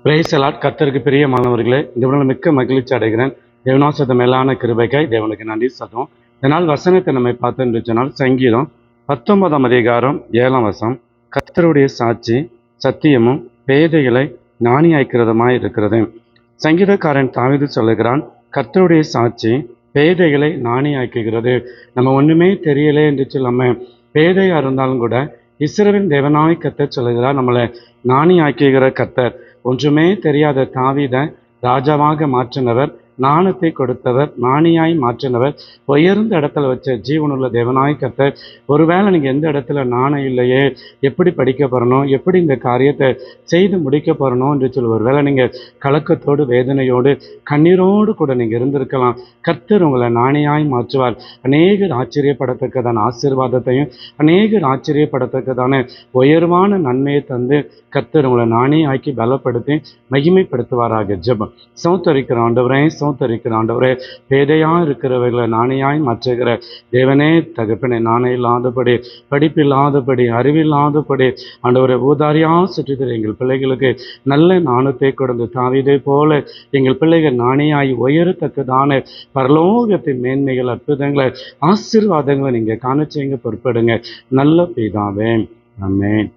பிரைசலாட் கர்த்தருக்கு பிரியமானவர்களே, இந்த உடனே மிக்க மகிழ்ச்சி அடைகிறேன். தேவனாசத்த மேலான கிருபைக்காய் தேவனுக்கு நன்றி சொல்றோம். இதனால் வசனத்தை நம்மை பார்த்து சொன்னால் சங்கீதம் 19 அதிகாரம் 7 வசனம், கர்த்தருடைய சாட்சி சத்தியமும் பேதைகளை ஞானியாய்க்கிறதுமாய் இருக்கிறது. சங்கீதக்காரன் தாவீது சொல்லுகிறான், கர்த்தருடைய சாட்சி பேதைகளை ஞானியாக்குகிறது. நம்ம ஒண்ணுமே தெரியலே என்று சொல்லாம பேதையா இருந்தாலும் கூட இஸ்ரவேலின் தேவனாய் கர்த்தர் சொல்லுகிறார், நம்மளை ஞானி ஆக்குகிற கர்த்தர். ஒன்றுமே தெரியாத தாவீதை ராஜாவாக மாற்றினவர், ஞானத்தை கொடுத்தவர், ஞானியாய் மாற்றினவர், உயர்ந்த இடத்துல வச்ச ஜீவனுள்ள தேவனாய் கர்த்தர். ஒருவேளை நீங்கள் எந்த இடத்துல ஞானம் இல்லையே, எப்படி படிக்க போறணும், எப்படி இந்த காரியத்தை செய்து முடிக்க போறணும் என்று சொல்லி ஒருவேளை நீங்கள் கலக்கத்தோடு வேதனையோடு கண்ணீரோடு கூட நீங்கள் இருந்திருக்கலாம். கர்த்தர் உங்களை ஞானியாய் மாற்றுவார். அநேகர் ஆச்சரியப்படத்தக்கதான ஆசீர்வாதத்தையும் அநேகர் ஆச்சரியப்படத்தக்கதான உயர்வான நன்மையை தந்து கர்த்தர் உங்களை ஞானியாக்கி பலப்படுத்தி மகிமைப்படுத்துவாராக. ஜெபம். சௌத்தரிக்கிற ஆண்டவரே, பேதையா இருக்கிறவர்களை நாணயாய் மாற்றுகிற தேவனே தகப்பனே, நாணயம் இல்லாதபடி, படிப்பில்லாதபடி, அறிவில்லாதபடி ஆண்டவரை ஊதாரியா சுற்றித்தர எங்கள் பிள்ளைகளுக்கு நல்ல ஞானத்தை கொடுத்து தாவீதை போல எங்கள் பிள்ளைகள் நாணயாய் உயரத்தக்கதான பரலோகத்தின் மேன்மைகள், அற்புதங்களை, ஆசீர்வாதங்களை நீங்க காண செய்யுங்க, பொறுப்படுங்க. நல்ல பிதாவே, ஆமென்.